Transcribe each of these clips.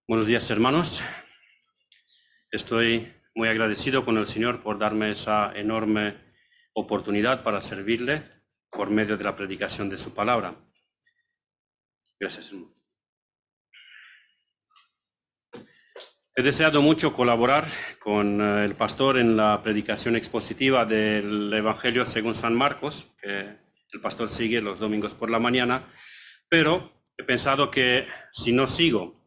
Buenos días, hermanos. Estoy muy agradecido con el Señor por darme esa enorme oportunidad para servirle por medio de la predicación de su palabra. Gracias, hermano. He deseado mucho colaborar con el pastor en la predicación expositiva del Evangelio según San Marcos, que el pastor sigue los domingos por la mañana, pero he pensado que si no sigo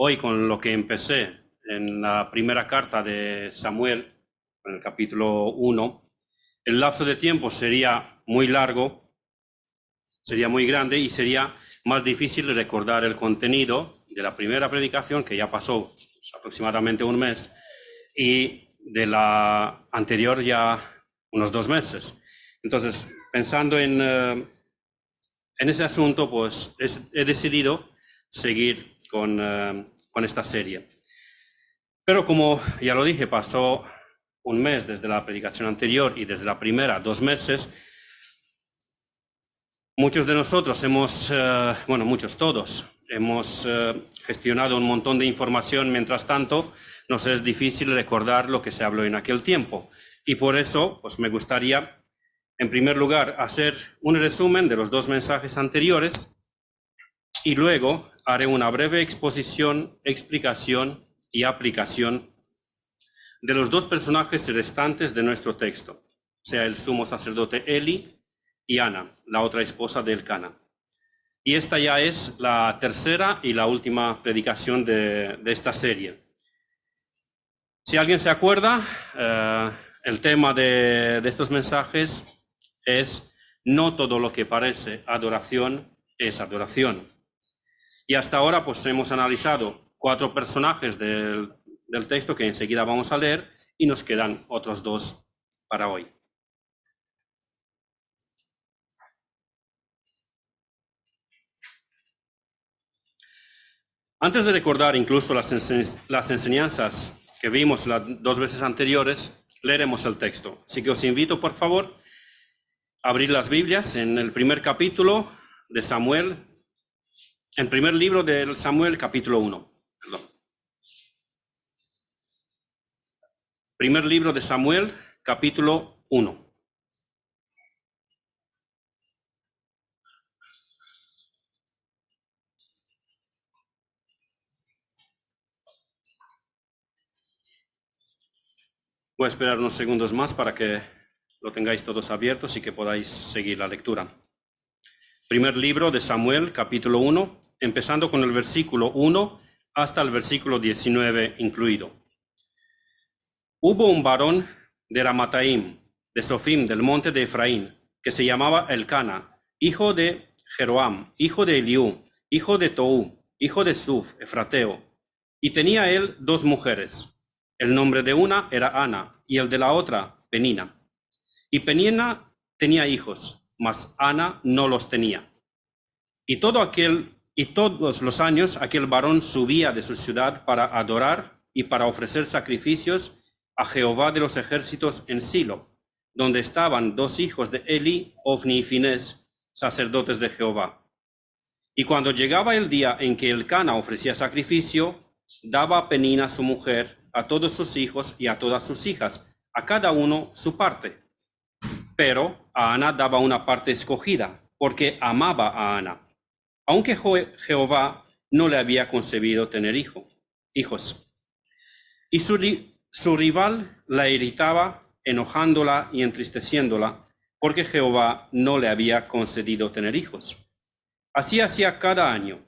hoy con lo que empecé en la primera carta de Samuel, en el capítulo 1, el lapso de tiempo sería muy largo, sería muy grande y sería más difícil recordar el contenido de la primera predicación, que ya pasó aproximadamente un mes, y de la anterior ya unos 2 meses. Entonces, pensando en ese asunto, pues he decidido seguir con esta serie. Pero como ya lo dije, pasó un mes desde la predicación anterior y desde la primera 2 meses. Muchos de nosotros todos hemos gestionado un montón de información, mientras tanto nos es difícil recordar lo que se habló en aquel tiempo. Y por eso, pues me gustaría, en primer lugar, hacer un resumen de los 2 mensajes anteriores y luego haré una breve exposición, explicación y aplicación de los 2 personajes restantes de nuestro texto, o sea, el sumo sacerdote Eli y Ana, la otra esposa de Elcana. Y esta ya es la tercera y la última predicación de esta serie. Si alguien se acuerda, el tema de estos mensajes es: no todo lo que parece adoración es adoración. Y hasta ahora pues hemos analizado 4 personajes del texto que enseguida vamos a leer, y nos quedan otros 2 para hoy. Antes de recordar incluso las enseñanzas que vimos las 2 veces anteriores, leeremos el texto. Así que os invito, por favor, a abrir las Biblias en el primer capítulo de Samuel, en el primer libro de Samuel, capítulo 1. Primer libro de Samuel, capítulo 1. Voy a esperar unos segundos más para que lo tengáis todos abiertos y que podáis seguir la lectura. Primer libro de Samuel, capítulo 1, empezando con el versículo 1 hasta el versículo 19 incluido. Hubo un varón de Ramataim, de Sofim, del monte de Efraín, que se llamaba Elcana, hijo de Jeroam, hijo de Eliú, hijo de Tou, hijo de Suf, efrateo, y tenía él 2 mujeres. El nombre de una era Ana, y el de la otra, Penina. Y Penina tenía hijos, mas Ana no los tenía. Y todos los años aquel varón subía de su ciudad para adorar y para ofrecer sacrificios a Jehová de los ejércitos en Silo, donde estaban 2 hijos de Eli, Ofni y Finés, sacerdotes de Jehová. Y cuando llegaba el día en que Elcana ofrecía sacrificio, daba a Penina su mujer, a todos sus hijos y a todas sus hijas, a cada uno su parte. Pero a Ana daba una parte escogida, porque amaba a Ana, aunque Jehová no le había concebido tener hijos. Y su rival la irritaba, enojándola y entristeciéndola, porque Jehová no le había concedido tener hijos. Así hacía cada año.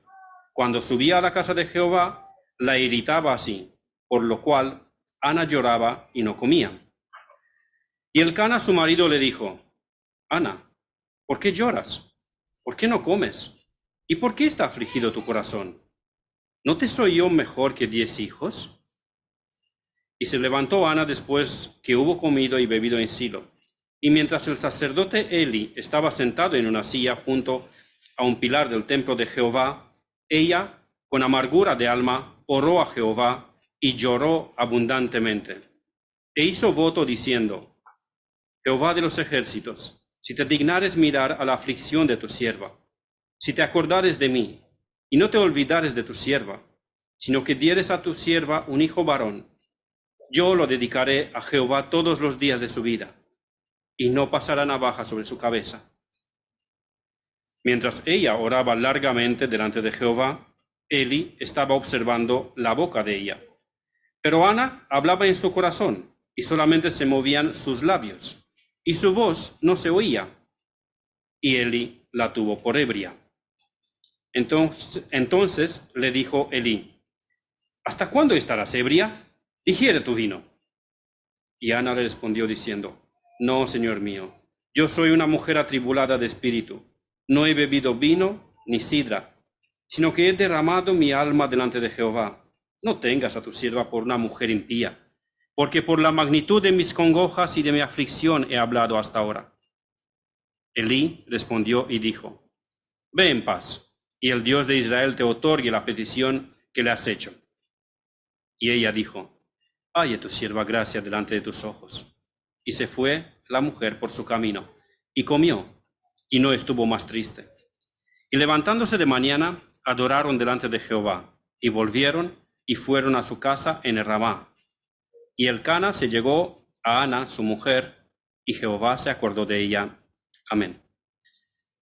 Cuando subía a la casa de Jehová, la irritaba así, por lo cual Ana lloraba y no comía. Y Elcana, su marido, le dijo: Ana, ¿por qué lloras? ¿Por qué no comes? ¿Y por qué está afligido tu corazón? ¿No te soy yo mejor que 10 hijos? Y se levantó Ana después que hubo comido y bebido en Silo. Y mientras el sacerdote Eli estaba sentado en una silla junto a un pilar del templo de Jehová, ella, con amargura de alma, oró a Jehová y lloró abundantemente. E hizo voto diciendo: Jehová de los ejércitos, si te dignares mirar a la aflicción de tu sierva, si te acordares de mí, y no te olvidares de tu sierva, sino que dieres a tu sierva un hijo varón, yo lo dedicaré a Jehová todos los días de su vida, y no pasará navaja sobre su cabeza. Mientras ella oraba largamente delante de Jehová, Eli estaba observando la boca de ella. Pero Ana hablaba en su corazón, y solamente se movían sus labios, y su voz no se oía. Y Eli la tuvo por ebria. Entonces le dijo Eli: ¿hasta cuándo estarás ebria? Digiere tu vino. Y Ana le respondió diciendo: no, señor mío, yo soy una mujer atribulada de espíritu. No he bebido vino ni sidra, sino que he derramado mi alma delante de Jehová. No tengas a tu sierva por una mujer impía, porque por la magnitud de mis congojas y de mi aflicción he hablado hasta ahora. Elí respondió y dijo: ve en paz, y el Dios de Israel te otorgue la petición que le has hecho. Y ella dijo: halle tu sierva gracia delante de tus ojos. Y se fue la mujer por su camino, y comió, y no estuvo más triste. Y levantándose de mañana, adoraron delante de Jehová, y volvieron, y fueron a su casa en Ramá. Y Elcana se llegó a Ana, su mujer, y Jehová se acordó de ella. Amén.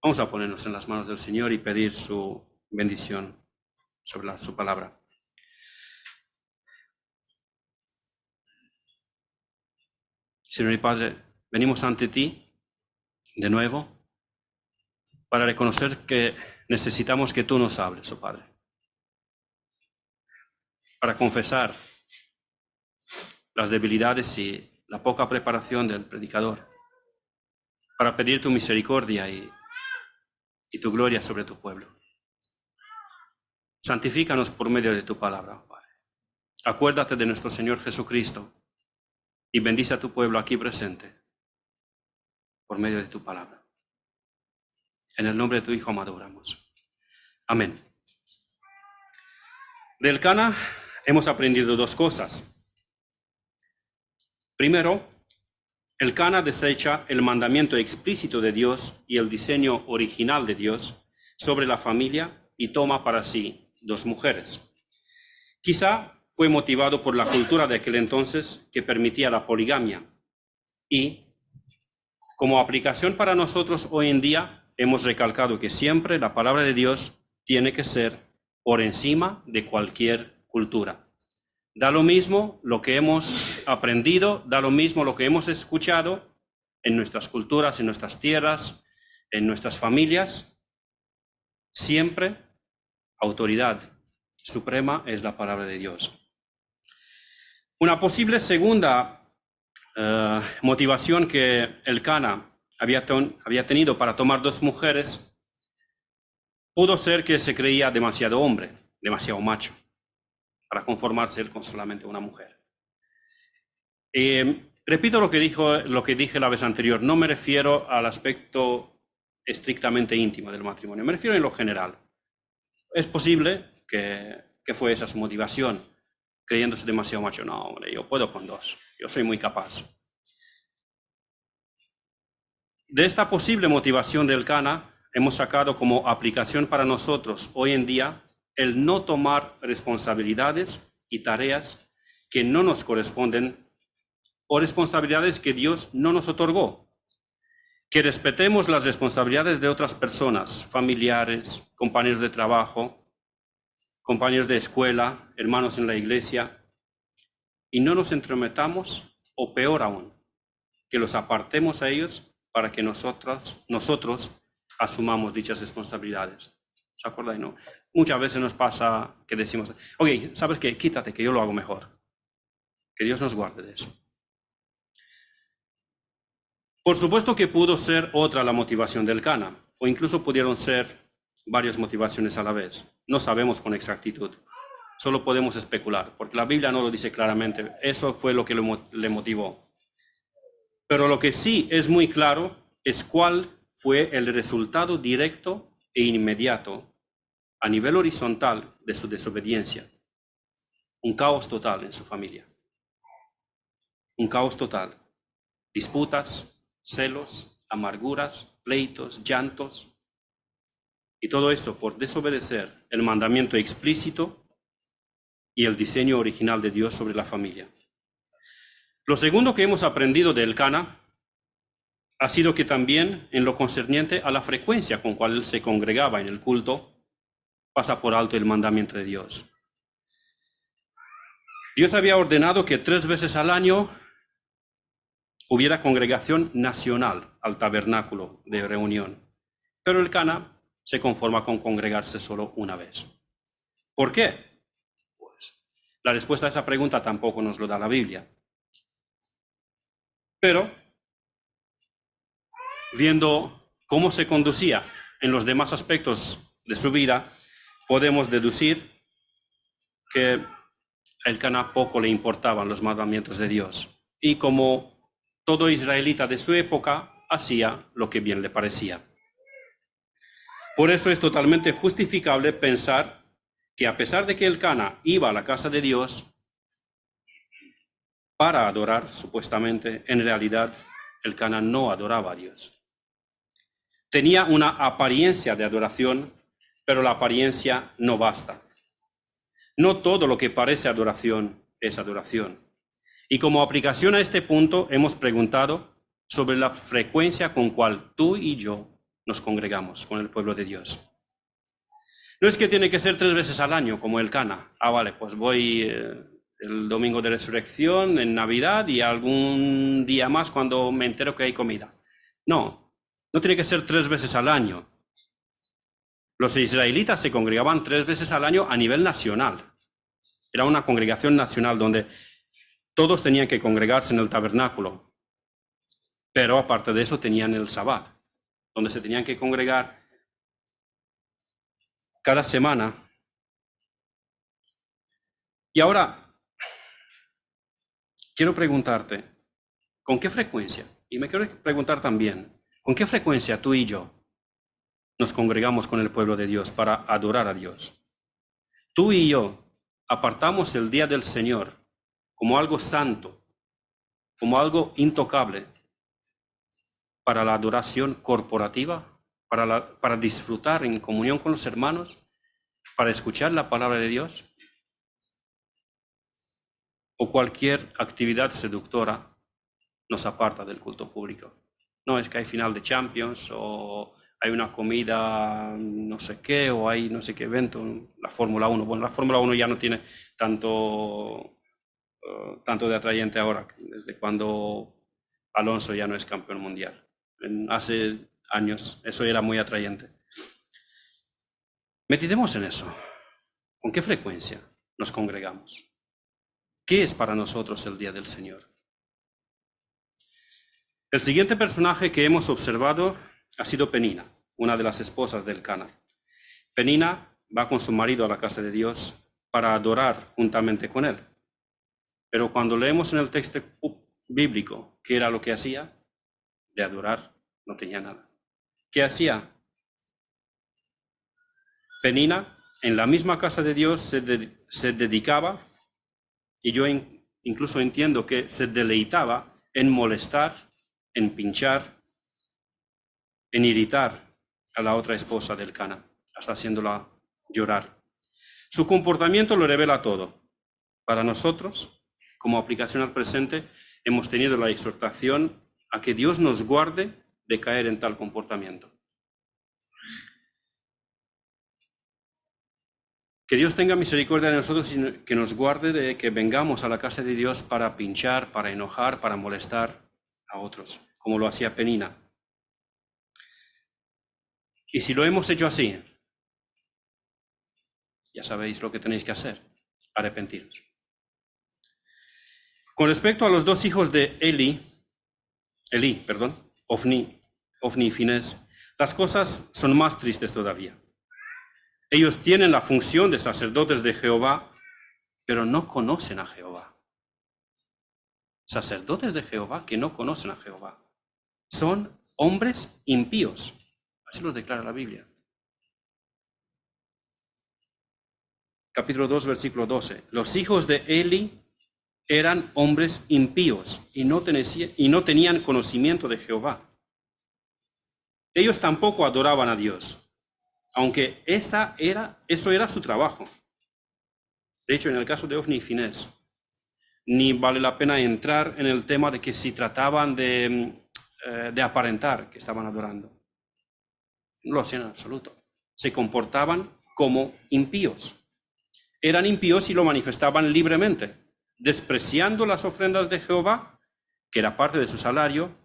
Vamos a ponernos en las manos del Señor y pedir su bendición sobre su palabra. Señor y Padre, venimos ante ti de nuevo para reconocer que necesitamos que tú nos hables, oh Padre. Para confesar las debilidades y la poca preparación del predicador. Para pedir tu misericordia y tu gloria sobre tu pueblo. Santifícanos por medio de tu palabra, oh Padre. Acuérdate de nuestro Señor Jesucristo y bendice a tu pueblo aquí presente por medio de tu palabra. En el nombre de tu Hijo amado oramos. Amén. De Elcana hemos aprendido dos cosas. Primero, Elcana desecha el mandamiento explícito de Dios y el diseño original de Dios sobre la familia y toma para sí dos mujeres. Quizá fue motivado por la cultura de aquel entonces que permitía la poligamia y, como aplicación para nosotros hoy en día, hemos recalcado que siempre la palabra de Dios tiene que ser por encima de cualquier cultura. Da lo mismo lo que hemos aprendido, da lo mismo lo que hemos escuchado en nuestras culturas, en nuestras tierras, en nuestras familias. Siempre autoridad suprema es la palabra de Dios. Una posible segunda motivación que Elcana había tenido para tomar dos mujeres pudo ser que se creía demasiado hombre, demasiado macho, para conformarse él con solamente una mujer. Repito lo que dije la vez anterior, no me refiero al aspecto estrictamente íntimo del matrimonio, me refiero en lo general. Es posible que fue esa su motivación, creyéndose demasiado macho. No, hombre, yo puedo con dos, yo soy muy capaz. De esta posible motivación de Elcana hemos sacado como aplicación para nosotros hoy en día el no tomar responsabilidades y tareas que no nos corresponden o responsabilidades que Dios no nos otorgó. Que respetemos las responsabilidades de otras personas, familiares, compañeros de trabajo, compañeros de escuela, hermanos en la iglesia, y no nos entrometamos, o peor aún, que los apartemos a ellos para que nosotros asumamos dichas responsabilidades. ¿Se acuerdan? ¿No? Muchas veces nos pasa que decimos: oye, ¿sabes qué? Quítate, que yo lo hago mejor. Que Dios nos guarde de eso. Por supuesto que pudo ser otra la motivación de Elcana, o incluso pudieron ser varias motivaciones a la vez. No sabemos con exactitud, solo podemos especular, porque la Biblia no lo dice claramente. Eso fue lo que le motivó. Pero lo que sí es muy claro es cuál fue el resultado directo e inmediato a nivel horizontal de su desobediencia. Un caos total en su familia. Un caos total. Disputas, celos, amarguras, pleitos, llantos. Y todo esto por desobedecer el mandamiento explícito y el diseño original de Dios sobre la familia. Lo segundo que hemos aprendido de Elcana ha sido que también en lo concerniente a la frecuencia con cual él se congregaba en el culto, pasa por alto el mandamiento de Dios. Dios había ordenado que 3 veces al año hubiera congregación nacional al tabernáculo de reunión, pero Elcana se conforma con congregarse solo una vez. ¿Por qué? Pues la respuesta a esa pregunta tampoco nos lo da la Biblia. Pero, viendo cómo se conducía en los demás aspectos de su vida, podemos deducir que a Elcana poco le importaban los mandamientos de Dios. Y como todo israelita de su época, hacía lo que bien le parecía. Por eso es totalmente justificable pensar que a pesar de que Elcana iba a la casa de Dios para adorar, supuestamente, en realidad Elcana no adoraba a Dios. Tenía una apariencia de adoración, pero la apariencia no basta. No todo lo que parece adoración es adoración. Y como aplicación a este punto hemos preguntado sobre la frecuencia con cual tú y yo nos congregamos con el pueblo de Dios. No es que tiene que ser 3 veces al año como Elcana. Vale, pues voy el domingo de resurrección, en Navidad y algún día más cuando me entero que hay comida. No, no tiene que ser 3 veces al año. Los israelitas se congregaban 3 veces al año a nivel nacional. Era una congregación nacional donde todos tenían que congregarse en el tabernáculo. Pero aparte de eso tenían el Sabbat, donde se tenían que congregar cada semana. Y ahora, quiero preguntarte, ¿con qué frecuencia? Y me quiero preguntar también, ¿con qué frecuencia tú y yo nos congregamos con el pueblo de Dios para adorar a Dios? Tú y yo apartamos el día del Señor como algo santo, como algo intocable, para la adoración corporativa, para disfrutar en comunión con los hermanos, para escuchar la palabra de Dios, o cualquier actividad seductora nos aparta del culto público. No es que hay final de Champions o hay una comida no sé qué o hay no sé qué evento, la Fórmula 1. Bueno, la Fórmula 1 ya no tiene tanto de atrayente ahora, desde cuando Alonso ya no es campeón mundial. Hace años eso era muy atrayente. Meditemos en eso. ¿Con qué frecuencia nos congregamos? ¿Qué es para nosotros el día del Señor? El siguiente personaje que hemos observado ha sido Penina, una de las esposas de Elcana. Penina va con su marido a la casa de Dios para adorar juntamente con él. Pero cuando leemos en el texto bíblico qué era lo que hacía, de adorar no tenía nada. ¿Qué hacía? Penina en la misma casa de Dios se dedicaba, y yo incluso entiendo que se deleitaba en molestar, en pinchar, en irritar a la otra esposa de Elcana, hasta haciéndola llorar. Su comportamiento lo revela todo. Para nosotros, como aplicación al presente, hemos tenido la exhortación a que Dios nos guarde de caer en tal comportamiento. Que Dios tenga misericordia de nosotros y que nos guarde de que vengamos a la casa de Dios para pinchar, para enojar, para molestar a otros, como lo hacía Penina. Y si lo hemos hecho así, ya sabéis lo que tenéis que hacer, arrepentiros. Con respecto a los 2 hijos de Ofni y Finés, las cosas son más tristes todavía. Ellos tienen la función de sacerdotes de Jehová, pero no conocen a Jehová. Sacerdotes de Jehová que no conocen a Jehová. Son hombres impíos. Así los declara la Biblia. Capítulo 2, versículo 12. Los hijos de Eli eran hombres impíos y no tenían conocimiento de Jehová. Ellos tampoco adoraban a Dios, aunque eso era su trabajo. De hecho, en el caso de Ofni y Finés, ni vale la pena entrar en el tema de que si trataban de aparentar que estaban adorando. No lo hacían en absoluto. Se comportaban como impíos. Eran impíos y lo manifestaban libremente, despreciando las ofrendas de Jehová, que era parte de su salario,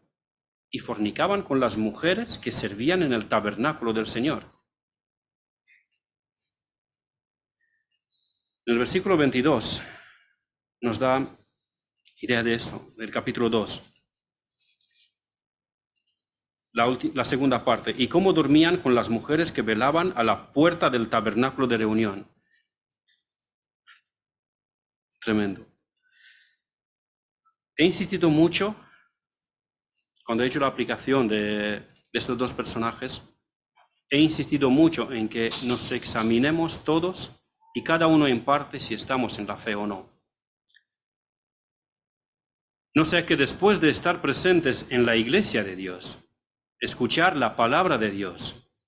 y fornicaban con las mujeres que servían en el tabernáculo del Señor. En el versículo 22 nos da idea de eso, del capítulo 2. La segunda parte, y cómo dormían con las mujeres que velaban a la puerta del tabernáculo de reunión. Tremendo. He insistido mucho, cuando he hecho la aplicación de estos dos personajes, he insistido mucho en que nos examinemos todos y cada uno en parte si estamos en la fe o no. No sea que después de estar presentes en la iglesia de Dios, escuchar la palabra de Dios,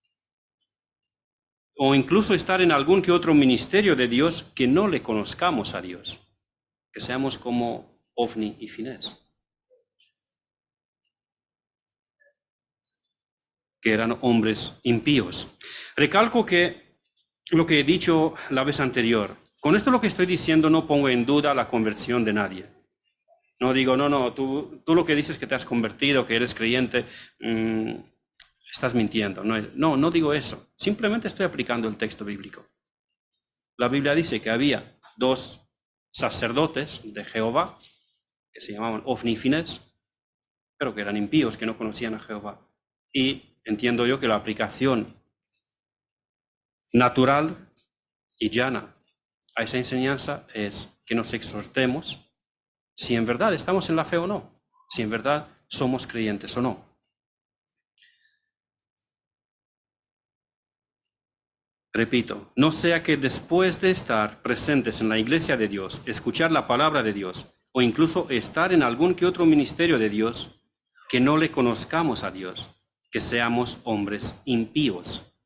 o incluso estar en algún que otro ministerio de Dios, que no le conozcamos a Dios, que seamos como Ofni y Finés, que eran hombres impíos. Recalco que lo que he dicho la vez anterior, con esto lo que estoy diciendo no pongo en duda la conversión de nadie. No digo, no, tú lo que dices que te has convertido, que eres creyente, estás mintiendo. No digo eso. Simplemente estoy aplicando el texto bíblico. La Biblia dice que había dos sacerdotes de Jehová, que se llamaban Ofni y Finés, pero que eran impíos, que no conocían a Jehová. Y entiendo yo que la aplicación natural y llana a esa enseñanza es que nos exhortemos si en verdad estamos en la fe o no, si en verdad somos creyentes o no. Repito, no sea que después de estar presentes en la iglesia de Dios, escuchar la palabra de Dios, o incluso estar en algún que otro ministerio de Dios, que no le conozcamos a Dios, que seamos hombres impíos.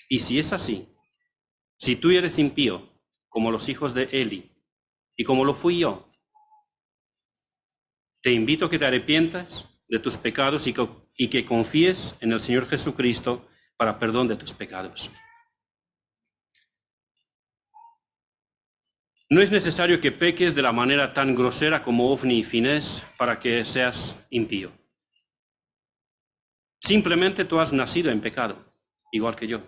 Y si es así, si tú eres impío, como los hijos de Eli, y como lo fui yo, te invito a que te arrepientas de tus pecados y que confíes en el Señor Jesucristo para perdón de tus pecados. No es necesario que peques de la manera tan grosera como Ofni y Finés para que seas impío. Simplemente tú has nacido en pecado, igual que yo.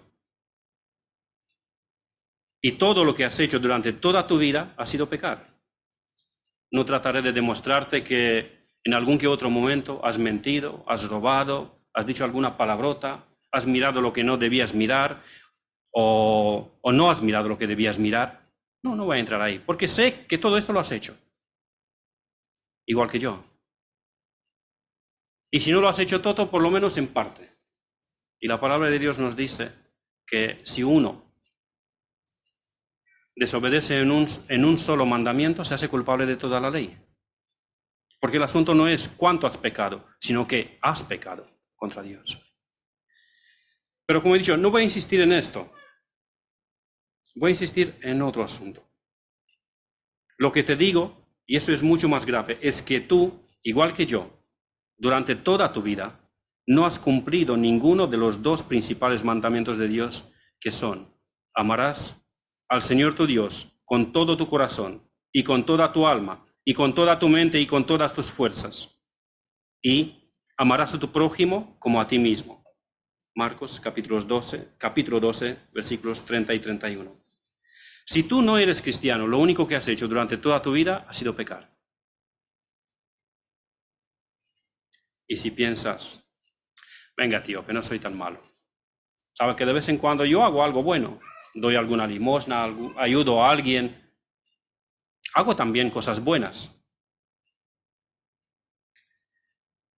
Y todo lo que has hecho durante toda tu vida ha sido pecar. No trataré de demostrarte que en algún que otro momento has mentido, has robado, has dicho alguna palabrota, has mirado lo que no debías mirar o no has mirado lo que debías mirar. No voy a entrar ahí, porque sé que todo esto lo has hecho, igual que yo. Y si no lo has hecho todo, por lo menos en parte. Y la palabra de Dios nos dice que si uno desobedece en un solo mandamiento, se hace culpable de toda la ley. Porque el asunto no es cuánto has pecado, sino que has pecado contra Dios. Pero como he dicho, no voy a insistir en esto. Voy a insistir en otro asunto. Lo que te digo, y eso es mucho más grave, es que tú, igual que yo, durante toda tu vida, no has cumplido ninguno de los dos principales mandamientos de Dios, que son: amarás al Señor tu Dios con todo tu corazón y con toda tu alma y con toda tu mente y con todas tus fuerzas, y amarás a tu prójimo como a ti mismo. Marcos capítulo 12, versículos 30 y 31. Si tú no eres cristiano, lo único que has hecho durante toda tu vida ha sido pecar. Y si piensas, venga tío, que no soy tan malo, sabes que de vez en cuando yo hago algo bueno, doy alguna limosna, ayudo a alguien, hago también cosas buenas.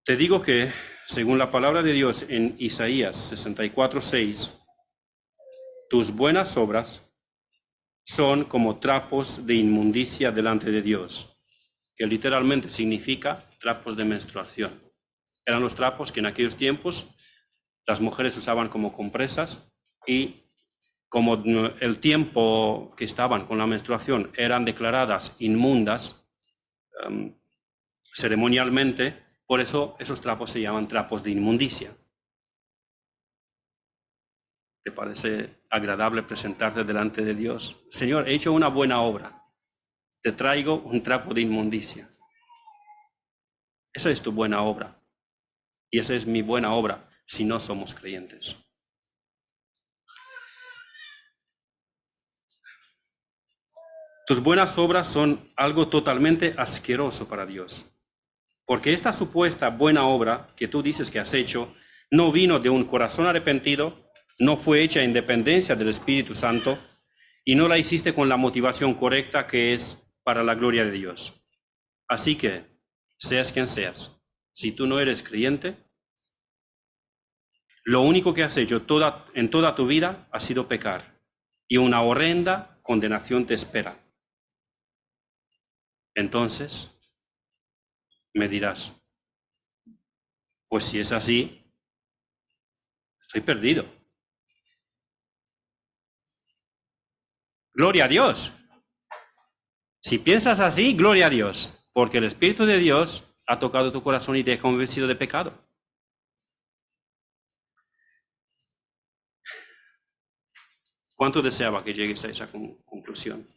Te digo que, según la palabra de Dios en Isaías 64:6, tus buenas obras son como trapos de inmundicia delante de Dios, que literalmente significa trapos de menstruación. Eran los trapos que en aquellos tiempos las mujeres usaban como compresas y como el tiempo que estaban con la menstruación eran declaradas inmundas ceremonialmente, por eso esos trapos se llaman trapos de inmundicia. ¿Te parece agradable presentarte delante de Dios? Señor, he hecho una buena obra. Te traigo un trapo de inmundicia. Esa es tu buena obra. Y esa es mi buena obra si no somos creyentes. Tus buenas obras son algo totalmente asqueroso para Dios. Porque esta supuesta buena obra que tú dices que has hecho no vino de un corazón arrepentido, no fue hecha en dependencia del Espíritu Santo y no la hiciste con la motivación correcta que es para la gloria de Dios. Así que, seas quien seas, si tú no eres creyente, lo único que has hecho en toda tu vida ha sido pecar y una horrenda condenación te espera. Entonces, me dirás, pues si es así, estoy perdido. Gloria a Dios. Si piensas así, gloria a Dios, porque el Espíritu de Dios ha tocado tu corazón y te ha convencido de pecado. ¿Cuánto deseaba que llegues a esa conclusión?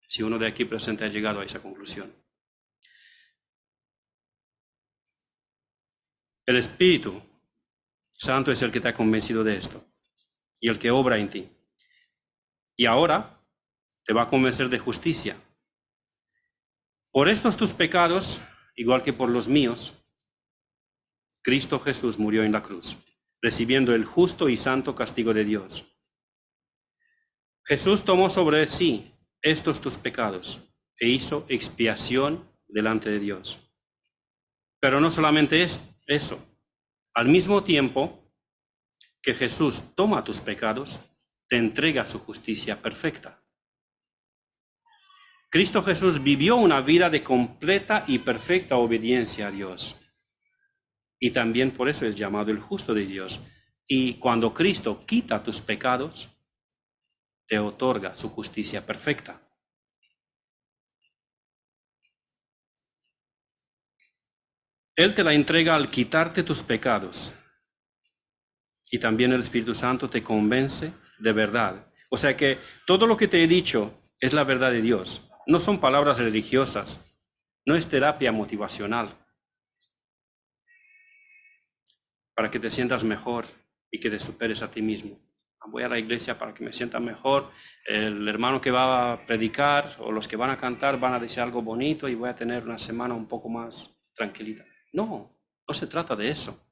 Si uno de aquí presente ha llegado a esa conclusión. El Espíritu Santo es el que te ha convencido de esto y el que obra en ti. Y ahora te va a convencer de justicia. Por estos tus pecados, igual que por los míos, Cristo Jesús murió en la cruz, recibiendo el justo y santo castigo de Dios. Jesús tomó sobre sí estos tus pecados e hizo expiación delante de Dios. Pero no solamente eso, al mismo tiempo que Jesús toma tus pecados, te entrega su justicia perfecta. Cristo Jesús vivió una vida de completa y perfecta obediencia a Dios. Y también por eso es llamado el justo de Dios. Y cuando Cristo quita tus pecados, te otorga su justicia perfecta. Él te la entrega al quitarte tus pecados. Y también el Espíritu Santo te convence de verdad. O sea que todo lo que te he dicho es la verdad de Dios. No son palabras religiosas. No es terapia motivacional. Para que te sientas mejor y que te superes a ti mismo. Voy a la iglesia para que me sienta mejor. El hermano que va a predicar o los que van a cantar van a decir algo bonito y voy a tener una semana un poco más tranquilita. No, no se trata de eso.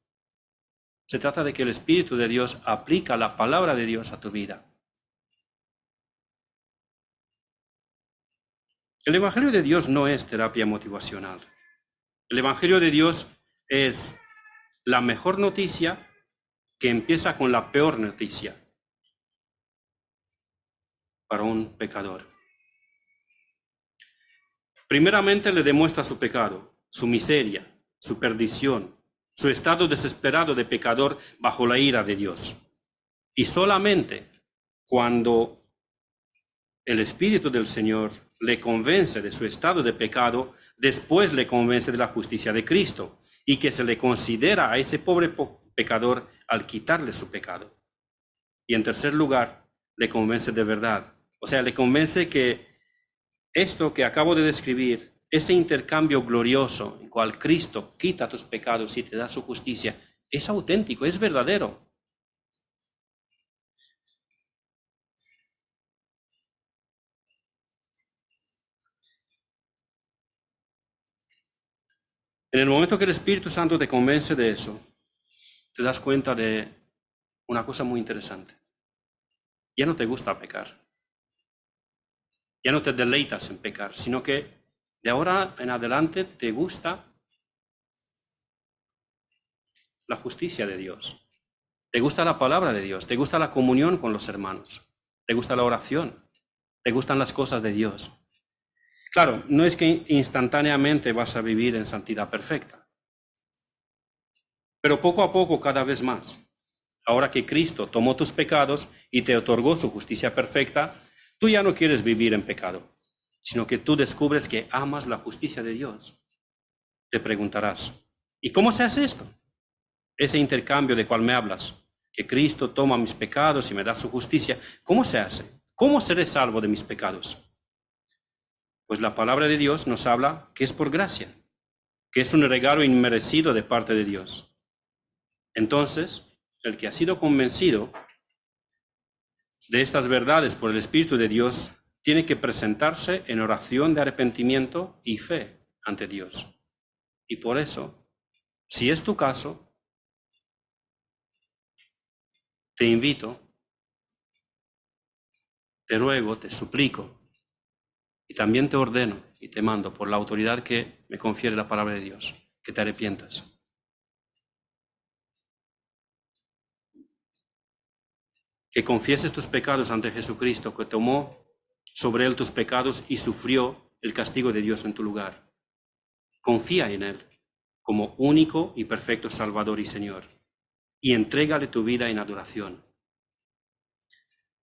Se trata de que el Espíritu de Dios aplica la palabra de Dios a tu vida. El Evangelio de Dios no es terapia motivacional. El Evangelio de Dios es la mejor noticia que empieza con la peor noticia para un pecador. Primeramente le demuestra su pecado, su miseria, su perdición, su estado desesperado de pecador bajo la ira de Dios. Y solamente cuando el Espíritu del Señor le convence de su estado de pecado, después le convence de la justicia de Cristo y que se le considera a ese pobre pecador al quitarle su pecado. Y en tercer lugar, le convence de verdad. O sea, le convence que esto que acabo de describir, ese intercambio glorioso en cual Cristo quita tus pecados y te da su justicia, es auténtico, es verdadero. En el momento que el Espíritu Santo te convence de eso, te das cuenta de una cosa muy interesante. Ya no te gusta pecar. Ya no te deleitas en pecar, sino que de ahora en adelante te gusta la justicia de Dios. Te gusta la palabra de Dios, te gusta la comunión con los hermanos, te gusta la oración, te gustan las cosas de Dios. Claro, no es que instantáneamente vas a vivir en santidad perfecta, pero poco a poco cada vez más. Ahora que Cristo tomó tus pecados y te otorgó su justicia perfecta, tú ya no quieres vivir en pecado, sino que tú descubres que amas la justicia de Dios. Te preguntarás, ¿y cómo se hace esto? Ese intercambio de cual me hablas, que Cristo toma mis pecados y me da su justicia, ¿cómo se hace? ¿Cómo seré salvo de mis pecados? Pues la palabra de Dios nos habla que es por gracia, que es un regalo inmerecido de parte de Dios. Entonces, el que ha sido convencido de estas verdades por el Espíritu de Dios tiene que presentarse en oración de arrepentimiento y fe ante Dios. Y por eso, si es tu caso, te invito, te ruego, te suplico, y también te ordeno y te mando por la autoridad que me confiere la palabra de Dios, que te arrepientas. Que confieses tus pecados ante Jesucristo, que tomó sobre él tus pecados y sufrió el castigo de Dios en tu lugar. Confía en él como único y perfecto Salvador y Señor, y entrégale tu vida en adoración.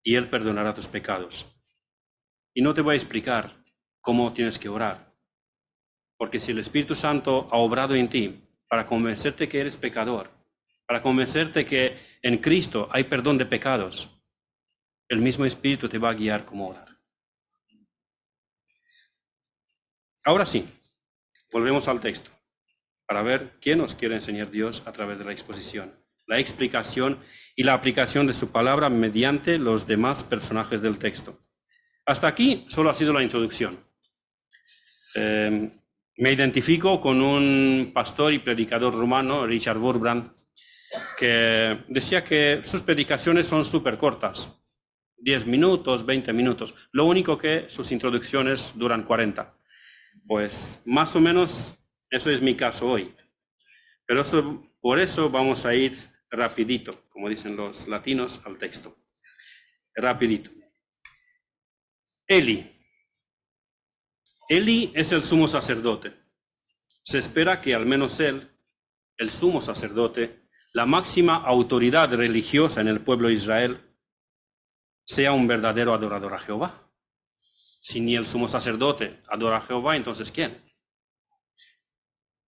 Y él perdonará tus pecados. Y no te voy a explicar cómo tienes que orar, porque si el Espíritu Santo ha obrado en ti para convencerte que eres pecador, para convencerte que en Cristo hay perdón de pecados, el mismo Espíritu te va a guiar cómo orar. Ahora sí, volvemos al texto para ver qué nos quiere enseñar Dios a través de la exposición, la explicación y la aplicación de su palabra mediante los demás personajes del texto. Hasta aquí solo ha sido la introducción. Me identifico con un pastor y predicador rumano, Richard Wurmbrand, que decía que sus predicaciones son súper cortas, 10 minutos, 20 minutos. Lo único que sus introducciones duran 40. Pues más o menos eso es mi caso hoy. Pero por eso vamos a ir rapidito, como dicen los latinos, al texto. Rapidito. Eli. Eli es el sumo sacerdote. Se espera que al menos él, el sumo sacerdote, la máxima autoridad religiosa en el pueblo de Israel, sea un verdadero adorador a Jehová. Si ni el sumo sacerdote adora a Jehová, entonces ¿quién?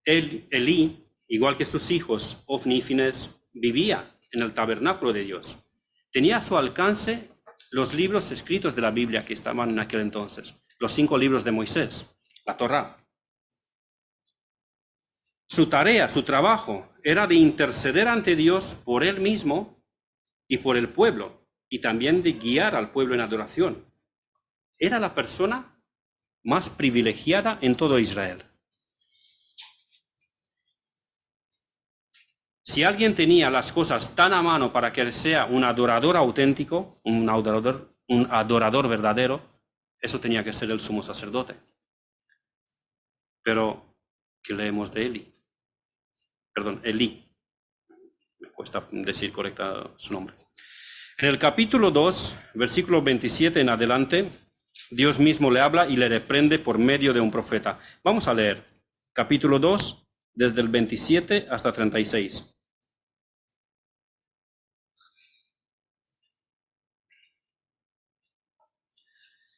Elí, igual que sus hijos Ofni y Finés, vivía en el tabernáculo de Dios. Tenía a su alcance los libros escritos de la Biblia que estaban en aquel entonces, los 5 libros de Moisés, la Torá. Su tarea, su trabajo, era de interceder ante Dios por él mismo y por el pueblo, y también de guiar al pueblo en adoración. Era la persona más privilegiada en todo Israel. Si alguien tenía las cosas tan a mano para que él sea un adorador auténtico, un adorador verdadero, eso tenía que ser el sumo sacerdote. Pero, ¿qué leemos de Elí? Perdón, Elí. Me cuesta decir correcta su nombre. En el capítulo 2, versículo 27 en adelante, Dios mismo le habla y le reprende por medio de un profeta. Vamos a leer capítulo 2, desde el 27 hasta 36.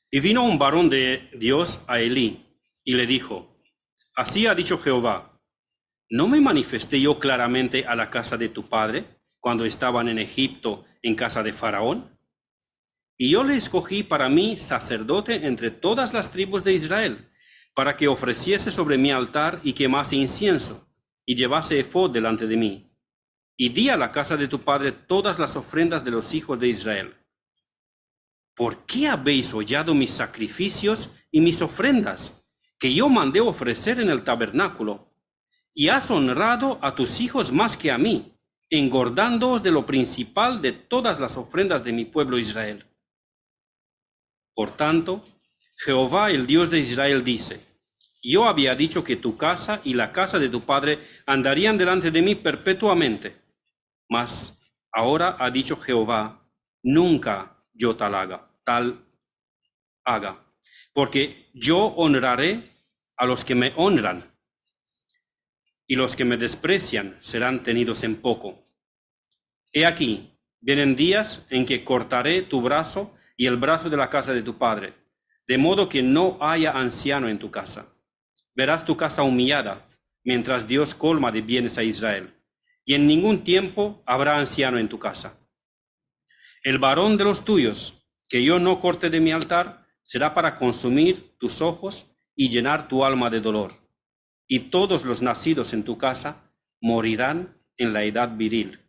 Y vino un varón de Dios a Elí y le dijo: Así ha dicho Jehová, ¿no me manifesté yo claramente a la casa de tu padre cuando estaban en Egipto en casa de Faraón? Y yo le escogí para mí sacerdote entre todas las tribus de Israel, para que ofreciese sobre mi altar y quemase incienso, y llevase efod delante de mí. Y di a la casa de tu padre todas las ofrendas de los hijos de Israel. ¿Por qué habéis hollado mis sacrificios y mis ofrendas, que yo mandé ofrecer en el tabernáculo? Y has honrado a tus hijos más que a mí, engordándoos de lo principal de todas las ofrendas de mi pueblo Israel. Por tanto, Jehová, el Dios de Israel, dice: Yo había dicho que tu casa y la casa de tu padre andarían delante de mí perpetuamente. Mas ahora ha dicho Jehová: nunca yo tal haga, porque yo honraré a los que me honran, y los que me desprecian serán tenidos en poco. He aquí, vienen días en que cortaré tu brazo y el brazo de la casa de tu padre, de modo que no haya anciano en tu casa. Verás tu casa humillada, mientras Dios colma de bienes a Israel, y en ningún tiempo habrá anciano en tu casa. El varón de los tuyos, que yo no corte de mi altar, será para consumir tus ojos y llenar tu alma de dolor. Y todos los nacidos en tu casa morirán en la edad viril.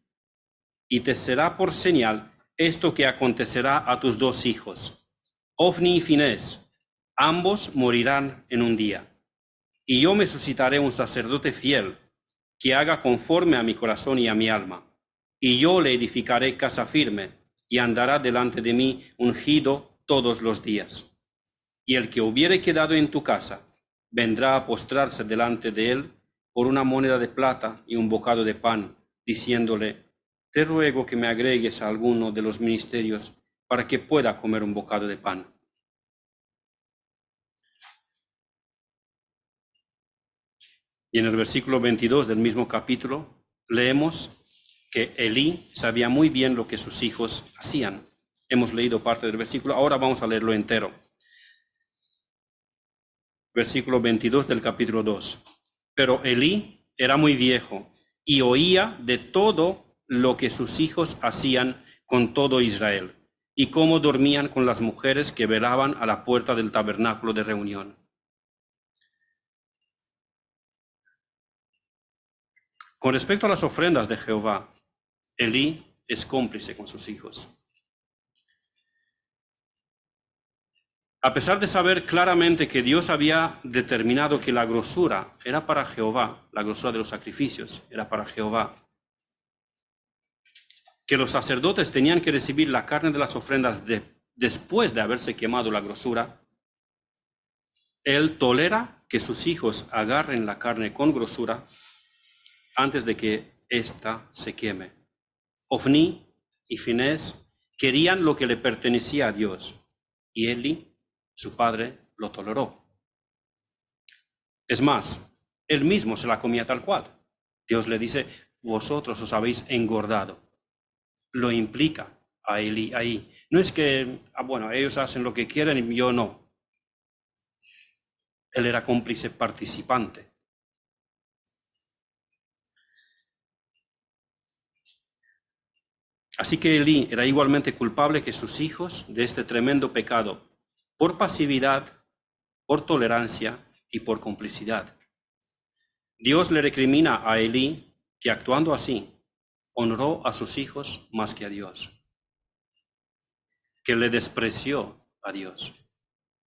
Y te será por señal esto que acontecerá a tus dos hijos, Ofni y Finés, ambos morirán en un día. Y yo me suscitaré un sacerdote fiel, que haga conforme a mi corazón y a mi alma. Y yo le edificaré casa firme, y andará delante de mí ungido todos los días. Y el que hubiere quedado en tu casa, vendrá a postrarse delante de él por una moneda de plata y un bocado de pan, diciéndole: te ruego que me agregues a alguno de los ministerios para que pueda comer un bocado de pan. Y en el versículo 22 del mismo capítulo leemos que Elí sabía muy bien lo que sus hijos hacían. Hemos leído parte del versículo, ahora vamos a leerlo entero. Versículo 22 del capítulo 2. Pero Elí era muy viejo y oía de todo lo que sus hijos hacían con todo Israel, y cómo dormían con las mujeres que velaban a la puerta del tabernáculo de reunión. Con respecto a las ofrendas de Jehová, Elí es cómplice con sus hijos. A pesar de saber claramente que Dios había determinado que la grosura era para Jehová, la grosura de los sacrificios era para Jehová, que los sacerdotes tenían que recibir la carne de las ofrendas después de haberse quemado la grosura, él tolera que sus hijos agarren la carne con grosura antes de que ésta se queme. Ofni y Finés querían lo que le pertenecía a Dios, y Eli, su padre, lo toleró. Es más, él mismo se la comía tal cual. Dios le dice: vosotros os habéis engordado. Lo implica a Eli ahí. No es que, bueno, ellos hacen lo que quieren y yo no. Él era cómplice participante. Así que Elí era igualmente culpable que sus hijos de este tremendo pecado, por pasividad, por tolerancia y por complicidad. Dios le recrimina a Elí que, actuando así, honró a sus hijos más que a Dios, que le despreció a Dios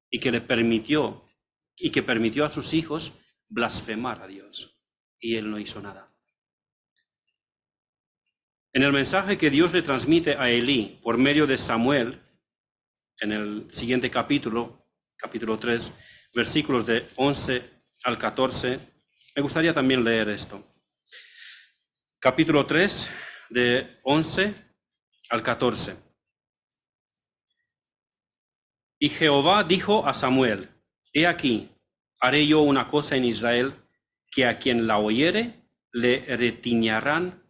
y que permitió a sus hijos blasfemar a Dios, y él no hizo nada. En el mensaje que Dios le transmite a Elí por medio de Samuel, en el siguiente capítulo 3, versículos de 11 al 14, me gustaría también leer esto. Capítulo 3, de 11 al 14. Y Jehová dijo a Samuel: he aquí, haré yo una cosa en Israel, que a quien la oyere le retiñarán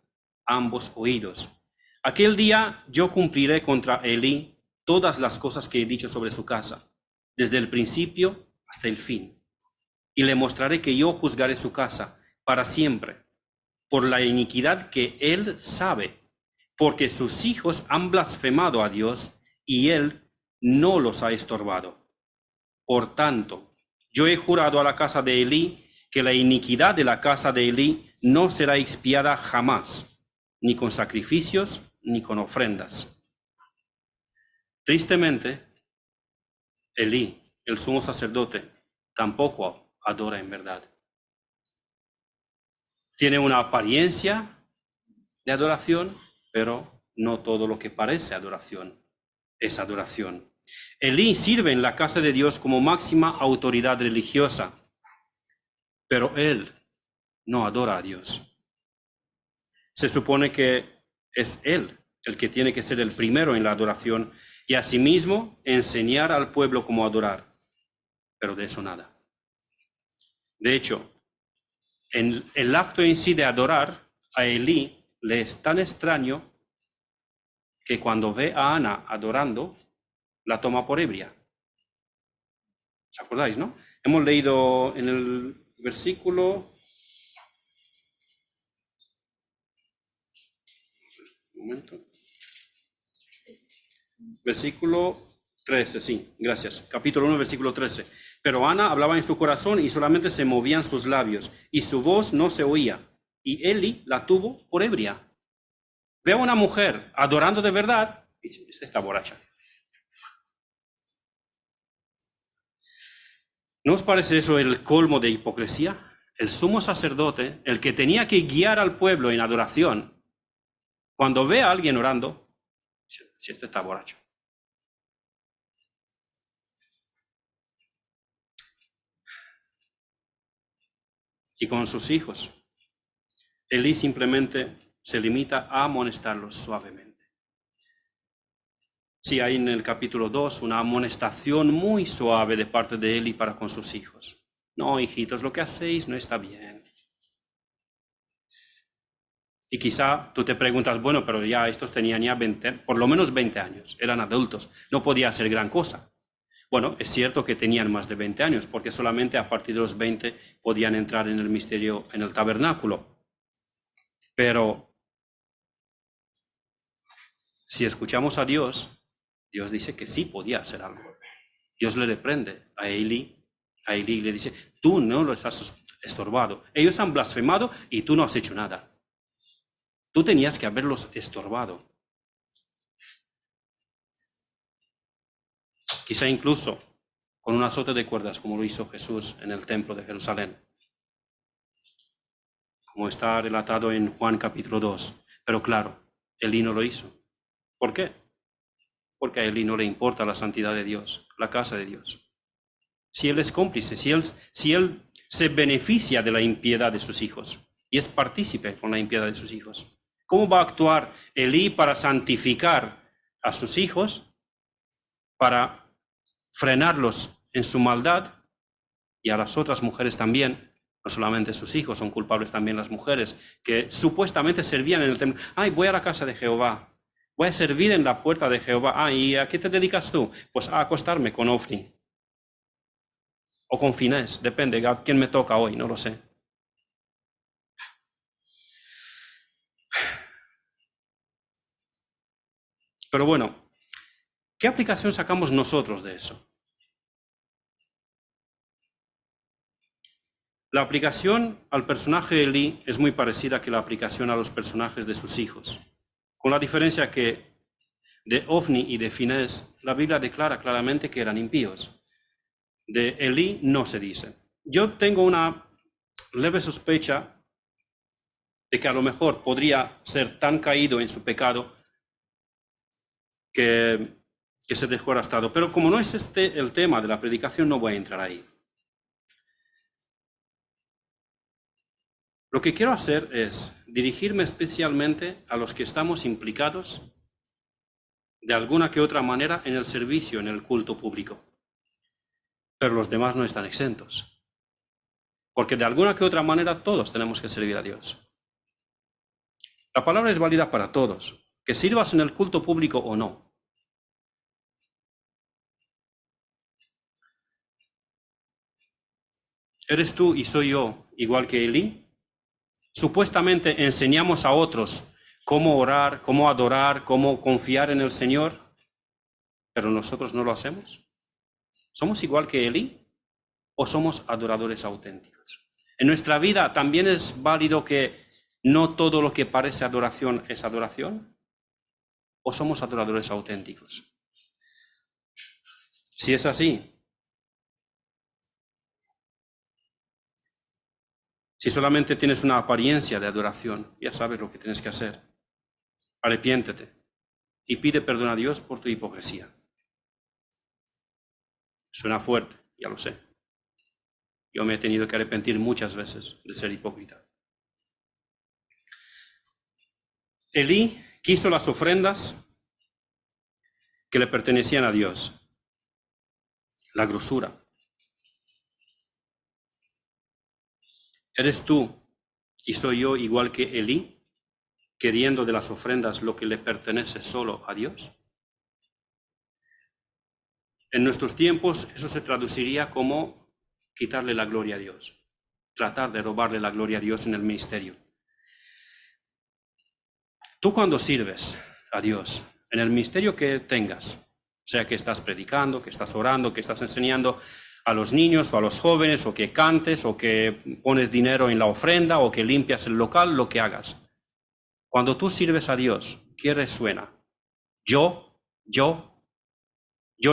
ambos oídos. Aquel día yo cumpliré contra Elí todas las cosas que he dicho sobre su casa, desde el principio hasta el fin. Y le mostraré que yo juzgaré su casa para siempre, por la iniquidad que él sabe, porque sus hijos han blasfemado a Dios y él no los ha estorbado. Por tanto, yo he jurado a la casa de Elí que la iniquidad de la casa de Elí no será expiada jamás, ni con sacrificios, ni con ofrendas. Tristemente, Elí, el sumo sacerdote, tampoco adora en verdad. Tiene una apariencia de adoración, pero no todo lo que parece adoración es adoración. Elí sirve en la casa de Dios como máxima autoridad religiosa, pero él no adora a Dios. Se supone que es él el que tiene que ser el primero en la adoración y asimismo enseñar al pueblo cómo adorar, pero de eso nada. De hecho, en el acto en sí de adorar a Elí le es tan extraño que cuando ve a Ana adorando, la toma por ebria. ¿Os acordáis, no? Hemos leído en el versículo... Un momento. Versículo 13, sí, gracias. Capítulo 1, versículo 13. Pero Ana hablaba en su corazón y solamente se movían sus labios, y su voz no se oía. Y Eli la tuvo por ebria. Ve a una mujer adorando de verdad y dice, esta está borracha. ¿No os parece eso el colmo de hipocresía? El sumo sacerdote, el que tenía que guiar al pueblo en adoración, cuando ve a alguien orando, dice, si este está borracho. Y con sus hijos, Elí simplemente se limita a amonestarlos suavemente. Sí, hay en el capítulo 2 una amonestación muy suave de parte de Eli para con sus hijos. No, hijitos, lo que hacéis no está bien. Y quizá tú te preguntas, bueno, pero ya estos tenían ya 20, por lo menos 20 años, eran adultos, no podía hacer gran cosa. Bueno, es cierto que tenían más de 20 años, porque solamente a partir de los 20 podían entrar en el misterio, en el tabernáculo. Pero si escuchamos a Dios, Dios dice que sí podía hacer algo. Dios le reprende a Eli y le dice, tú no los has estorbado. Ellos han blasfemado y tú no has hecho nada. Tú tenías que haberlos estorbado. Quizá incluso con un azote de cuerdas, como lo hizo Jesús en el templo de Jerusalén, como está relatado en Juan capítulo 2. Pero claro, Eli no lo hizo. ¿Por qué? Porque a Eli no le importa la santidad de Dios, la casa de Dios. Si él es cómplice, si él se beneficia de la impiedad de sus hijos y es partícipe con la impiedad de sus hijos, ¿cómo va a actuar Elí para santificar a sus hijos, para frenarlos en su maldad y a las otras mujeres también? No solamente sus hijos, son culpables también las mujeres que supuestamente servían en el templo. Ay, voy a la casa de Jehová, voy a servir en la puerta de Jehová. ¿Y a qué te dedicas tú? Pues a acostarme con Ofni. O con Finés, depende a quién me toca hoy, no lo sé. Pero bueno, ¿qué aplicación sacamos nosotros de eso? La aplicación al personaje de Elí es muy parecida que la aplicación a los personajes de sus hijos, con la diferencia que de Ofni y de Finés, la Biblia declara claramente que eran impíos. De Elí no se dice. Yo tengo una leve sospecha de que a lo mejor podría ser tan caído en su pecado que se dejó arrastrado. Pero como no es este el tema de la predicación, no voy a entrar ahí. Lo que quiero hacer es dirigirme especialmente a los que estamos implicados de alguna que otra manera en el servicio, en el culto público. Pero los demás no están exentos. Porque de alguna que otra manera todos tenemos que servir a Dios. La palabra es válida para todos, que sirvas en el culto público o no. ¿Eres tú y soy yo igual que Elí? Supuestamente enseñamos a otros cómo orar, cómo adorar, cómo confiar en el Señor, pero nosotros no lo hacemos. ¿Somos igual que Elí o somos adoradores auténticos? En nuestra vida también es válido que no todo lo que parece adoración es adoración, o somos adoradores auténticos. Si es así, si solamente tienes una apariencia de adoración, ya sabes lo que tienes que hacer. Arrepiéntete y pide perdón a Dios por tu hipocresía. Suena fuerte, ya lo sé. Yo me he tenido que arrepentir muchas veces de ser hipócrita. Elí quiso las ofrendas que le pertenecían a Dios. La grosura. ¿Eres tú y soy yo igual que Elí? queriendo de las ofrendas lo que le pertenece solo a Dios? En nuestros tiempos eso se traduciría como quitarle la gloria a Dios, tratar de robarle la gloria a Dios en el ministerio. Tú cuando sirves a Dios, en el ministerio que tengas, sea que estás predicando, que estás orando, que estás enseñando a los niños o a los jóvenes, o que cantes, o que pones dinero en la ofrenda, o que limpias el local, lo que hagas. Cuando tú sirves a Dios, ¿qué resuena? Yo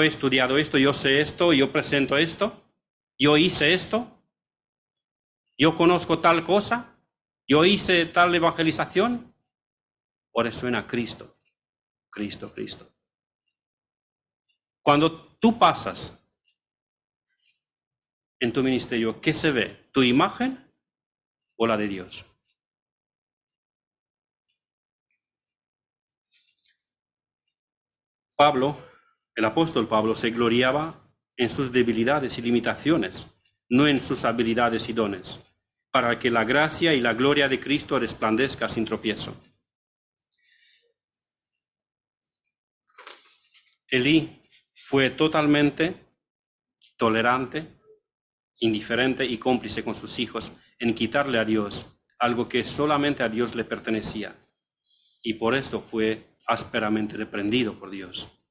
he estudiado esto, yo sé esto, yo presento esto, yo hice esto, yo conozco tal cosa, yo hice tal evangelización. ¿O resuena Cristo? Cristo. Cuando tú pasas en tu ministerio, ¿qué se ve? ¿Tu imagen o la de Dios? Pablo, el apóstol Pablo, se gloriaba en sus debilidades y limitaciones, no en sus habilidades y dones, para que la gracia y la gloria de Cristo resplandezca sin tropiezo. Elí fue totalmente tolerante, indiferente y cómplice con sus hijos en quitarle a Dios algo que solamente a Dios le pertenecía, y por eso fue ásperamente reprendido por Dios.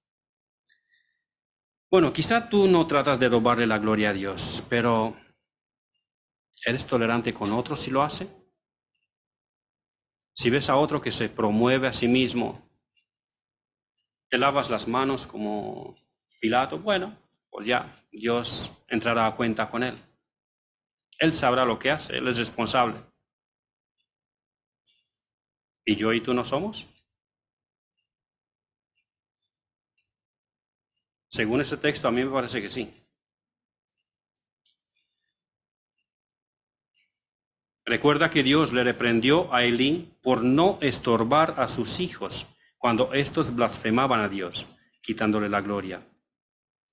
Bueno, quizá tú no tratas de robarle la gloria a Dios, pero ¿eres tolerante con otros si lo hace? Si ves a otro que se promueve a sí mismo, te lavas las manos como Pilato, bueno, pues ya, Dios entrará a cuenta con él. Él sabrá lo que hace, él es responsable. ¿Y yo y tú no somos? Según ese texto, a mí me parece que sí. Recuerda que Dios le reprendió a Elí por no estorbar a sus hijos cuando éstos blasfemaban a Dios, quitándole la gloria.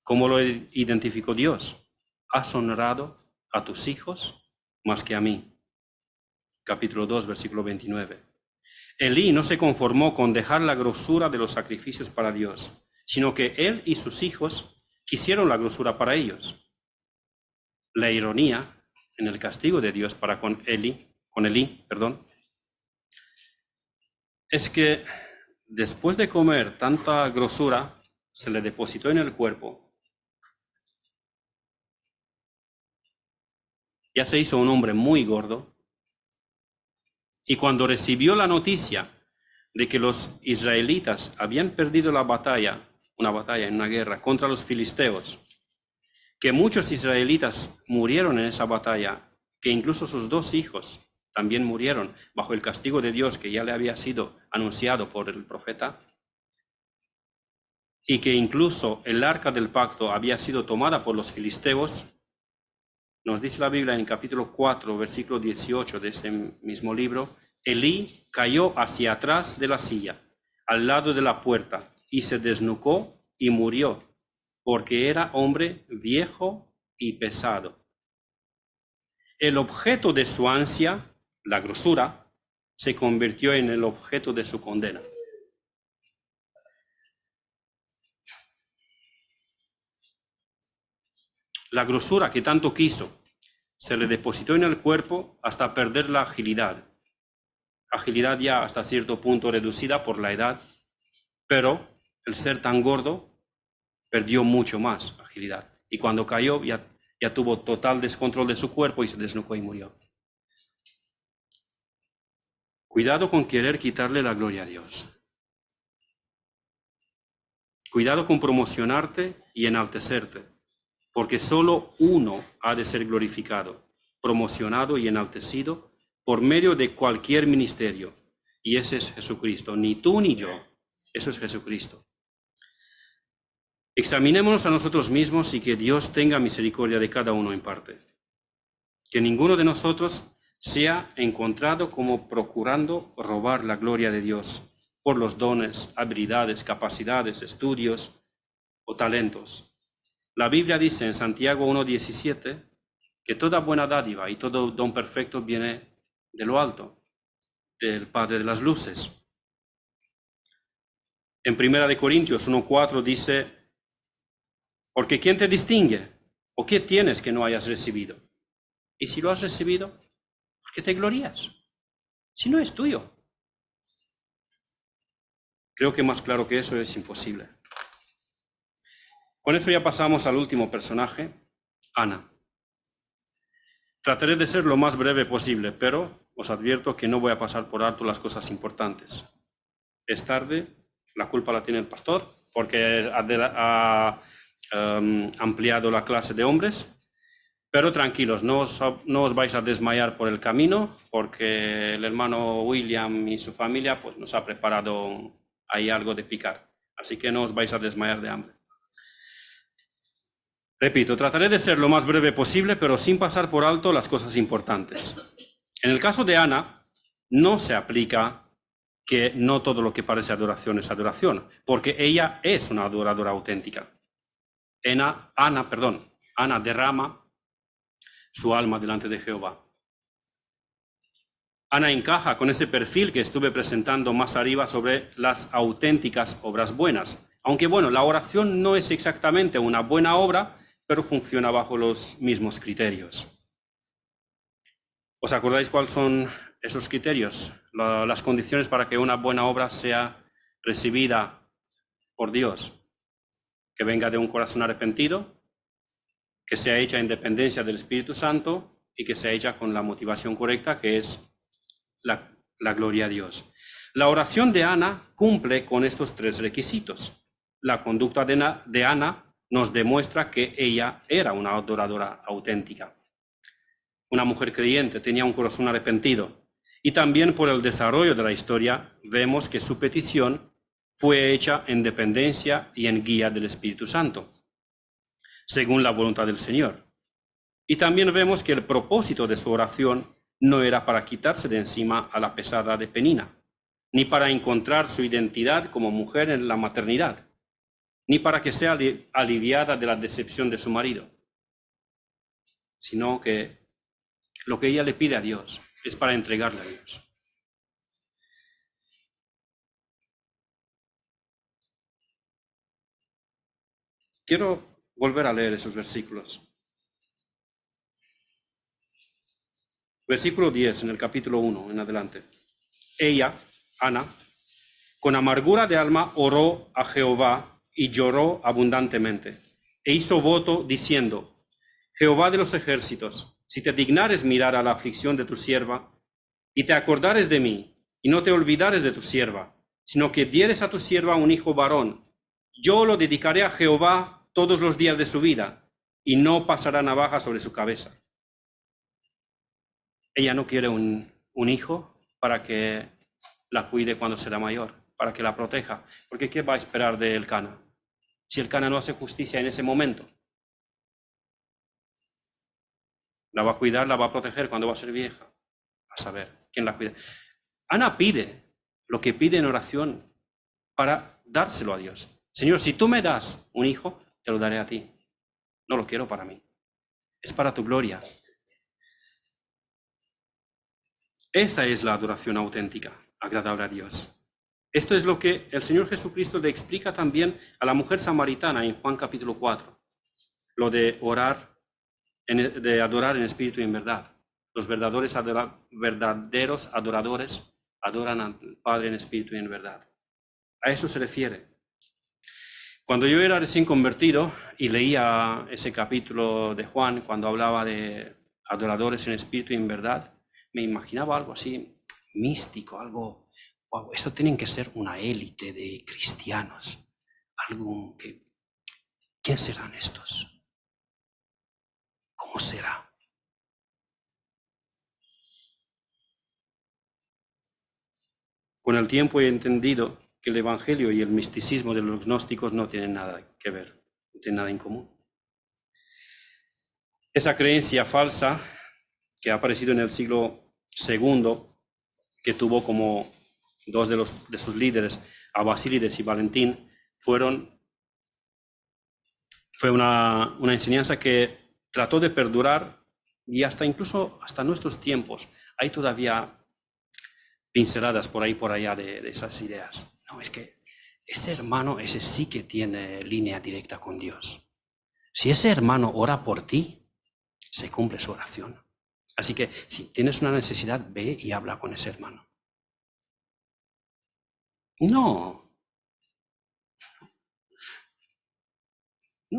¿Cómo lo identificó Dios? ¿Has honrado a tus hijos más que a mí? Capítulo 2, versículo 29. Elí no se conformó con dejar la grosura de los sacrificios para Dios, sino que él y sus hijos quisieron la grosura para ellos. La ironía en el castigo de Dios para con Elí, es que después de comer tanta grosura, se le depositó en el cuerpo. Ya se hizo un hombre muy gordo, y cuando recibió la noticia de que los israelitas habían perdido la batalla, una batalla en una guerra contra los filisteos, que muchos israelitas murieron en esa batalla, que incluso sus 2 hijos también murieron bajo el castigo de Dios que ya le había sido anunciado por el profeta, y que incluso el arca del pacto había sido tomada por los filisteos. Nos dice la Biblia en el capítulo 4, versículo 18 de ese mismo libro: Elí cayó hacia atrás de la silla, al lado de la puerta, y se desnucó y murió, porque era hombre viejo y pesado. El objeto de su ansia, la grosura, se convirtió en el objeto de su condena. La grosura que tanto quiso se le depositó en el cuerpo hasta perder la agilidad. Agilidad ya hasta cierto punto reducida por la edad, pero el ser tan gordo perdió mucho más agilidad. Y cuando cayó ya tuvo total descontrol de su cuerpo y se desnucó y murió. Cuidado con querer quitarle la gloria a Dios. Cuidado con promocionarte y enaltecerte, porque solo uno ha de ser glorificado, promocionado y enaltecido por medio de cualquier ministerio, y ese es Jesucristo. Ni tú ni yo, eso es Jesucristo. Examinémonos a nosotros mismos y que Dios tenga misericordia de cada uno en parte. Que ninguno de nosotros sea encontrado como procurando robar la gloria de Dios por los dones, habilidades, capacidades, estudios o talentos. La Biblia dice en Santiago 1:17 que toda buena dádiva y todo don perfecto viene de lo alto, del Padre de las luces. En 1 Corintios 1:4 dice, porque ¿quién te distingue? ¿O qué tienes que no hayas recibido? Y si lo has recibido, ¿por qué te glorías? Si no es tuyo. Creo que más claro que eso es imposible. Con eso ya pasamos al último personaje, Ana. Trataré de ser lo más breve posible, pero os advierto que no voy a pasar por alto las cosas importantes. Es tarde, la culpa la tiene el pastor, porque ha ampliado la clase de hombres, pero tranquilos, no os vais a desmayar por el camino, porque el hermano William y su familia pues, nos ha preparado ahí algo de picar, así que no os vais a desmayar de hambre. Repito, trataré de ser lo más breve posible, pero sin pasar por alto las cosas importantes. En el caso de Ana, no se aplica que no todo lo que parece adoración es adoración, porque ella es una adoradora auténtica. Ana derrama su alma delante de Jehová. Ana encaja con ese perfil que estuve presentando más arriba sobre las auténticas obras buenas. Aunque bueno, la oración no es exactamente una buena obra, pero funciona bajo los mismos criterios. ¿Os acordáis cuáles son esos criterios? Las condiciones para que una buena obra sea recibida por Dios. Que venga de un corazón arrepentido, que sea hecha en dependencia del Espíritu Santo y que sea hecha con la motivación correcta, que es la gloria a Dios. La oración de Ana cumple con estos tres requisitos. La conducta de Ana nos demuestra que ella era una adoradora auténtica. Una mujer creyente, tenía un corazón arrepentido. Y también por el desarrollo de la historia vemos que su petición fue hecha en dependencia y en guía del Espíritu Santo, según la voluntad del Señor. Y también vemos que el propósito de su oración no era para quitarse de encima a la pesada de Penina, ni para encontrar su identidad como mujer en la maternidad, ni para que sea aliviada de la decepción de su marido, sino que lo que ella le pide a Dios es para entregarle a Dios. Quiero volver a leer esos versículos. Versículo 10 en el capítulo 1 en adelante. Ella, Ana, con amargura de alma oró a Jehová y lloró abundantemente, e hizo voto diciendo, Jehová de los ejércitos, si te dignares mirar a la aflicción de tu sierva, y te acordares de mí, y no te olvidares de tu sierva, sino que dieres a tu sierva un hijo varón, yo lo dedicaré a Jehová todos los días de su vida, y no pasará navaja sobre su cabeza. Ella no quiere un hijo para que la cuide cuando será mayor, para que la proteja, porque ¿qué va a esperar de Elcana? Si Elcana no hace justicia en ese momento, la va a cuidar, la va a proteger cuando va a ser vieja. A saber, ¿quién la cuida? Ana pide lo que pide en oración para dárselo a Dios. Señor, si tú me das un hijo, te lo daré a ti. No lo quiero para mí. Es para tu gloria. Esa es la adoración auténtica, agradable a Dios. Esto es lo que el Señor Jesucristo le explica también a la mujer samaritana en Juan capítulo 4. Lo de orar, de adorar en espíritu y en verdad. Los verdaderos adoradores adoran al Padre en espíritu y en verdad. A eso se refiere. Cuando yo era recién convertido y leía ese capítulo de Juan, cuando hablaba de adoradores en espíritu y en verdad, me imaginaba algo así místico, algo, wow, esto tienen que ser una élite de cristianos, algo que, ¿quién serán estos? ¿Cómo será? Con el tiempo he entendido que el Evangelio y el misticismo de los gnósticos no tienen nada que ver, no tienen nada en común. Esa creencia falsa que ha aparecido en el siglo II, que tuvo como dos de sus líderes, a Basílides y Valentín, fue una enseñanza que trató de perdurar y incluso hasta nuestros tiempos. Hay todavía pinceladas por ahí por allá de esas ideas. No, es que ese hermano, ese sí que tiene línea directa con Dios. Si ese hermano ora por ti, se cumple su oración. Así que si tienes una necesidad, ve y habla con ese hermano. No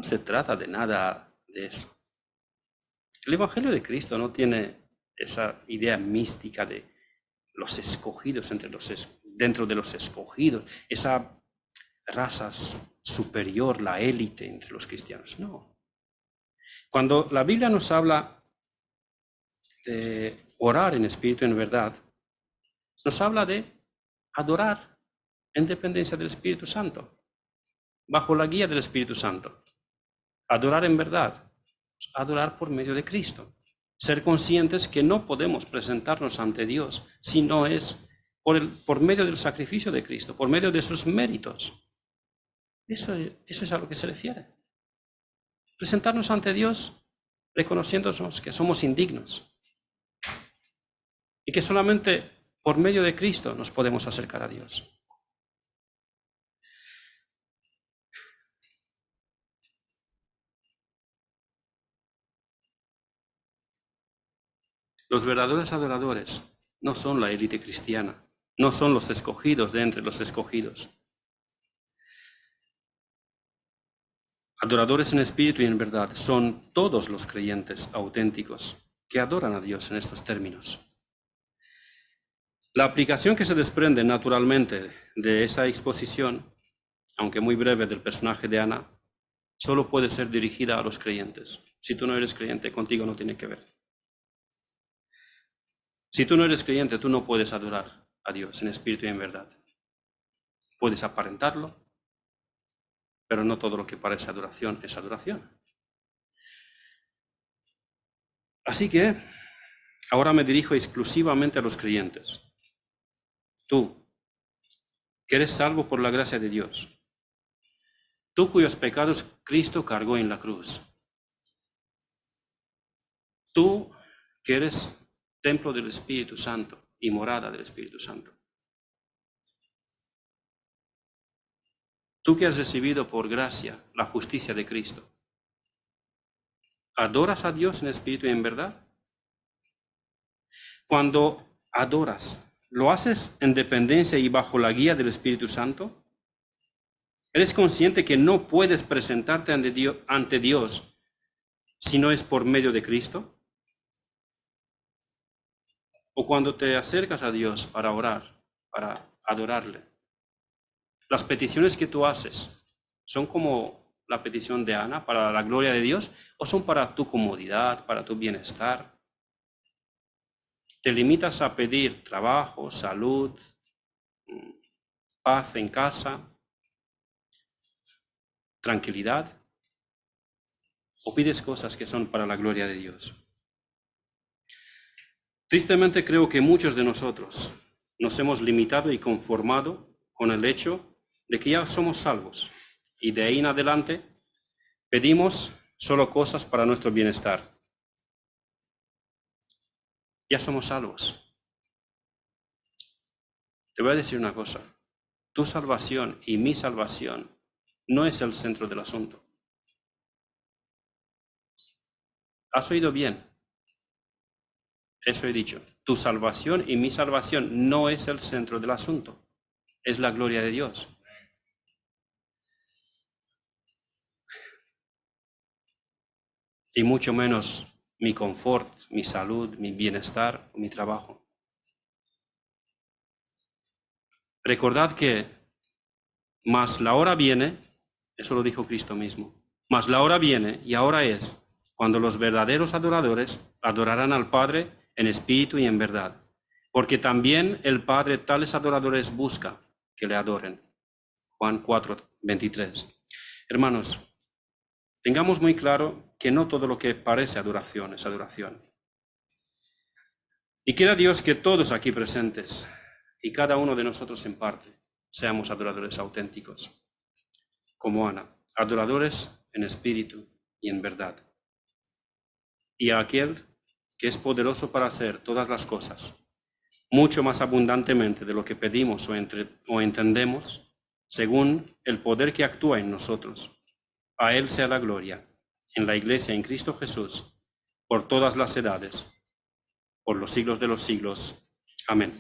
se trata de nada de eso. El Evangelio de Cristo no tiene esa idea mística de los escogidos dentro de los escogidos, esa raza superior, la élite entre los cristianos. No. Cuando la Biblia nos habla de orar en espíritu y en verdad, nos habla de adorar en dependencia del Espíritu Santo, bajo la guía del Espíritu Santo. Adorar en verdad, adorar por medio de Cristo. Ser conscientes que no podemos presentarnos ante Dios si no es por medio del sacrificio de Cristo, por medio de sus méritos. Eso es a lo que se refiere. Presentarnos ante Dios reconociéndonos que somos indignos y que solamente por medio de Cristo nos podemos acercar a Dios. Los verdaderos adoradores no son la élite cristiana, no son los escogidos de entre los escogidos. Adoradores en espíritu y en verdad son todos los creyentes auténticos que adoran a Dios en estos términos. La aplicación que se desprende naturalmente de esa exposición, aunque muy breve, del personaje de Ana, solo puede ser dirigida a los creyentes. Si tú no eres creyente, contigo no tiene que ver. Si tú no eres creyente, tú no puedes adorar a Dios en espíritu y en verdad. Puedes aparentarlo, pero no todo lo que parece adoración es adoración. Así que ahora me dirijo exclusivamente a los creyentes. Tú, que eres salvo por la gracia de Dios. Tú cuyos pecados Cristo cargó en la cruz. Tú que eres templo del Espíritu Santo y morada del Espíritu Santo. Tú que has recibido por gracia la justicia de Cristo. ¿Adoras a Dios en espíritu y en verdad? Cuando adoras, ¿lo haces en dependencia y bajo la guía del Espíritu Santo? ¿Eres consciente que no puedes presentarte ante Dios si no es por medio de Cristo? O cuando te acercas a Dios para orar, para adorarle, las peticiones que tú haces son como la petición de Ana para la gloria de Dios o son para tu comodidad, para tu bienestar. ¿Te limitas a pedir trabajo, salud, paz en casa, tranquilidad? ¿O pides cosas que son para la gloria de Dios? Tristemente creo que muchos de nosotros nos hemos limitado y conformado con el hecho de que ya somos salvos y de ahí en adelante pedimos solo cosas para nuestro bienestar. Ya somos salvos. Te voy a decir una cosa, tu salvación y mi salvación no es el centro del asunto. ¿Has oído bien? Eso he dicho. Tu salvación y mi salvación no es el centro del asunto. Es la gloria de Dios. Y mucho menos mi confort, mi salud, mi bienestar, mi trabajo. Recordad que mas la hora viene, eso lo dijo Cristo mismo, mas la hora viene y ahora es cuando los verdaderos adoradores adorarán al Padre en espíritu y en verdad, porque también el Padre tales adoradores busca que le adoren. Juan 4:23. Hermanos, tengamos muy claro que no todo lo que parece adoración es adoración. Y quiera Dios que todos aquí presentes y cada uno de nosotros en parte seamos adoradores auténticos, como Ana, adoradores en espíritu y en verdad. Y a aquel que es poderoso para hacer todas las cosas, mucho más abundantemente de lo que pedimos o entendemos, según el poder que actúa en nosotros. A Él sea la gloria, en la Iglesia, en Cristo Jesús, por todas las edades, por los siglos de los siglos. Amén.